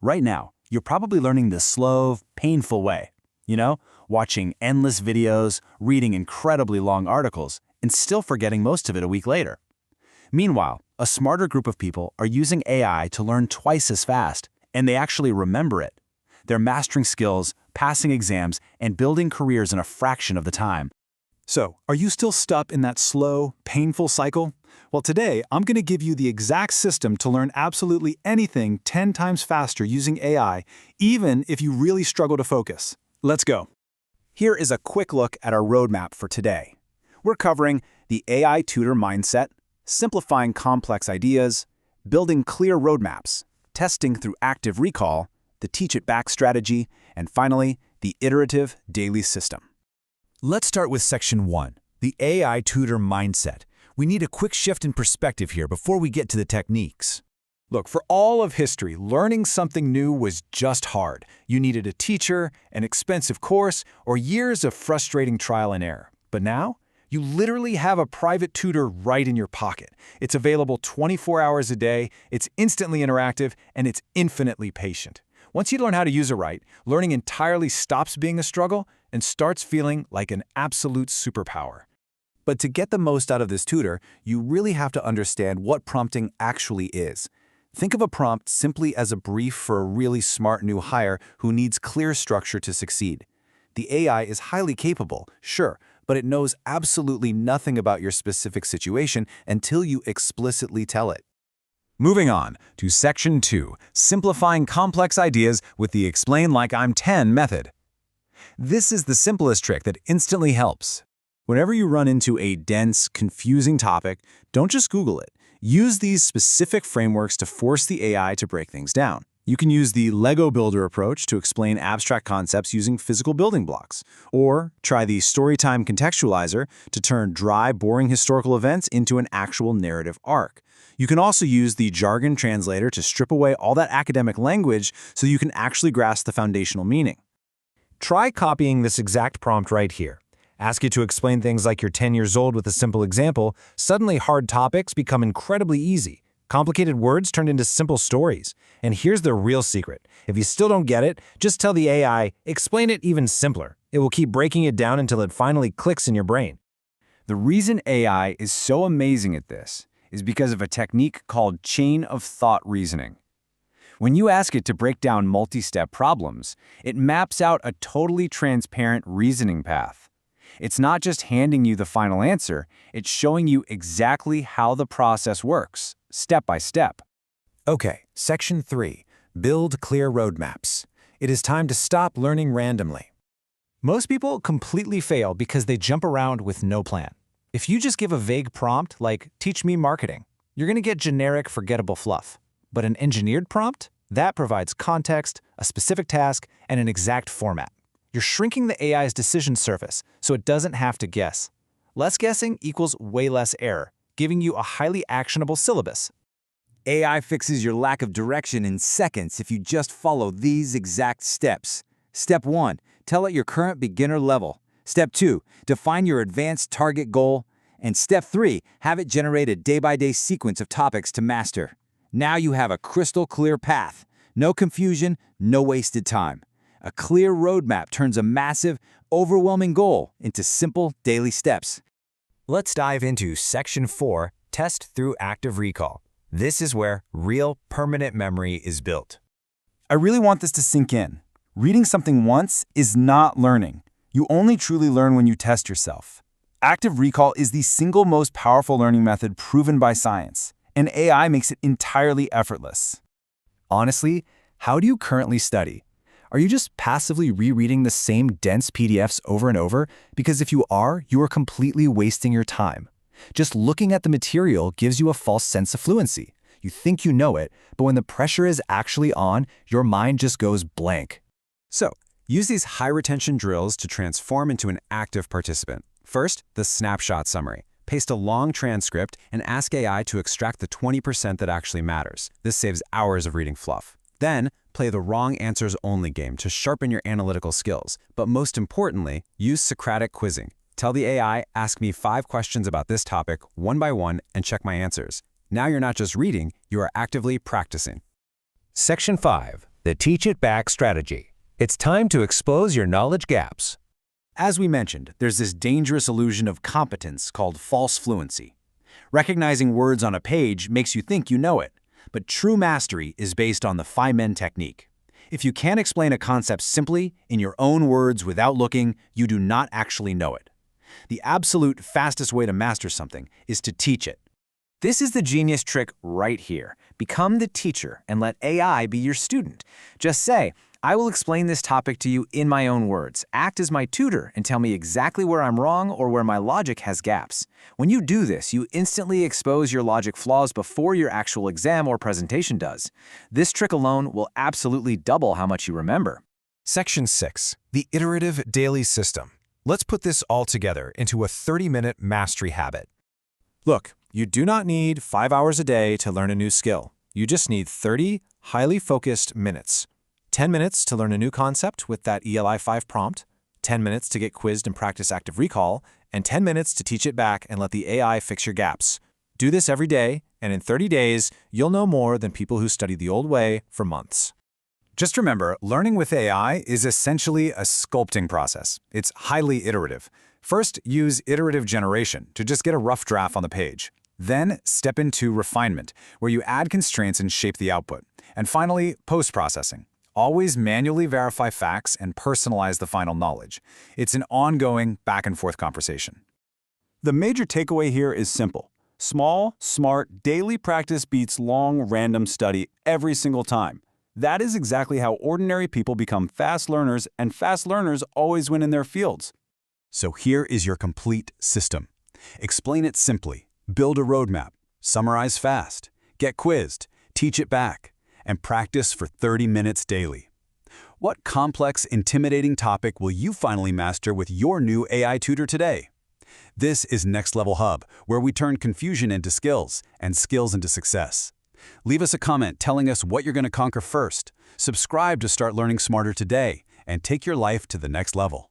Right now, you're probably learning the slow, painful way. Watching endless videos, reading incredibly long articles, and still forgetting most of it a week later. Meanwhile, a smarter group of people are using AI to learn twice as fast, and they actually remember it. They're mastering skills, passing exams, and building careers in a fraction of the time. So, are you still stuck in that slow, painful cycle? Well, today, I'm going to give you the exact system to learn absolutely anything 10 times faster using AI, even if you really struggle to focus. Let's go. Here is a quick look at our roadmap for today. We're covering the AI tutor mindset, simplifying complex ideas, building clear roadmaps, testing through active recall, the teach it back strategy, and finally, the iterative daily system. Let's start with Section 1, the AI tutor mindset. We need a quick shift in perspective here before we get to the techniques. Look, for all of history, learning something new was just hard. You needed a teacher, an expensive course, or years of frustrating trial and error. But now, you literally have a private tutor right in your pocket. It's available 24 hours a day, it's instantly interactive, and it's infinitely patient. Once you learn how to use it right, learning entirely stops being a struggle and starts feeling like an absolute superpower. But to get the most out of this tutor, you really have to understand what prompting actually is. Think of a prompt simply as a brief for a really smart new hire who needs clear structure to succeed. The AI is highly capable, sure, but it knows absolutely nothing about your specific situation until you explicitly tell it. Moving on to Section 2, simplifying complex ideas with the Explain Like I'm 10 method. This is the simplest trick that instantly helps. Whenever you run into a dense, confusing topic, don't just Google it. Use these specific frameworks to force the AI to break things down. You can use the Lego Builder approach to explain abstract concepts using physical building blocks, or try the Storytime Contextualizer to turn dry, boring historical events into an actual narrative arc. You can also use the Jargon Translator to strip away all that academic language so you can actually grasp the foundational meaning. Try copying this exact prompt right here. Ask it to explain things like you're 10 years old with a simple example. Suddenly, hard topics become incredibly easy. Complicated words turned into simple stories. And here's the real secret. If you still don't get it, just tell the AI, explain it even simpler. It will keep breaking it down until it finally clicks in your brain. The reason AI is so amazing at this is because of a technique called chain of thought reasoning. When you ask it to break down multi-step problems, it maps out a totally transparent reasoning path. It's not just handing you the final answer, it's showing you exactly how the process works, step by step. Okay, Section 3, build clear roadmaps. It is time to stop learning randomly. Most people completely fail because they jump around with no plan. If you just give a vague prompt like, teach me marketing, you're going to get generic, forgettable fluff. But an engineered prompt? That provides context, a specific task, and an exact format. You're shrinking the AI's decision surface so it doesn't have to guess. Less guessing equals way less error, giving you a highly actionable syllabus. AI fixes your lack of direction in seconds if you just follow these exact steps. Step 1, tell it your current beginner level. Step 2, define your advanced target goal. And Step 3, have it generate a day-by-day sequence of topics to master. Now you have a crystal clear path. No confusion, no wasted time. A clear roadmap turns a massive, overwhelming goal into simple daily steps. Let's dive into Section 4, test through active recall. This is where real, permanent memory is built. I really want this to sink in. Reading something once is not learning. You only truly learn when you test yourself. Active recall is the single most powerful learning method proven by science, and AI makes it entirely effortless. Honestly, how do you currently study? Are you just passively rereading the same dense PDFs over and over? Because if you are completely wasting your time. Just looking at the material gives you a false sense of fluency. You think you know it, but when the pressure is actually on, your mind just goes blank. So, use these high-retention drills to transform into an active participant. First, the snapshot summary. Paste a long transcript and ask AI to extract the 20% that actually matters. This saves hours of reading fluff. Then, play the wrong answers only game to sharpen your analytical skills. But most importantly, use Socratic quizzing. Tell the AI, ask me 5 questions about this topic, one by one, and check my answers. Now you're not just reading, you are actively practicing. Section 5, The Teach It Back strategy. It's time to expose your knowledge gaps. As we mentioned, there's this dangerous illusion of competence called false fluency. Recognizing words on a page makes you think you know it, but true mastery is based on the Feynman technique. If you can't explain a concept simply, in your own words without looking, you do not actually know it. The absolute fastest way to master something is to teach it. This is the genius trick right here. Become the teacher and let AI be your student. Just say, I will explain this topic to you in my own words. Act as my tutor and tell me exactly where I'm wrong or where my logic has gaps. When you do this, you instantly expose your logic flaws before your actual exam or presentation does. This trick alone will absolutely double how much you remember. Section 6. The Iterative Daily System. Let's put this all together into a 30-minute mastery habit. Look, you do not need 5 hours a day to learn a new skill. You just need 30 highly focused minutes. 10 minutes to learn a new concept with that ELI 5 prompt, 10 minutes to get quizzed and practice active recall, and 10 minutes to teach it back and let the AI fix your gaps. Do this every day, and in 30 days, you'll know more than people who studied the old way for months. Just remember, learning with AI is essentially a sculpting process. It's highly iterative. First, use iterative generation to just get a rough draft on the page. Then, step into refinement, where you add constraints and shape the output. And finally, post-processing. Always manually verify facts and personalize the final knowledge. It's an ongoing back-and-forth conversation. The major takeaway here is simple. Small, smart, daily practice beats long, random study every single time. That is exactly how ordinary people become fast learners, and fast learners always win in their fields. So here is your complete system. Explain it simply, build a roadmap, summarize fast, get quizzed, teach it back, and practice for 30 minutes daily. What complex, intimidating topic will you finally master with your new AI tutor today? This is Next Level Hub, where we turn confusion into skills and skills into success. Leave us a comment telling us what you're going to conquer first. Subscribe to start learning smarter today and take your life to the next level.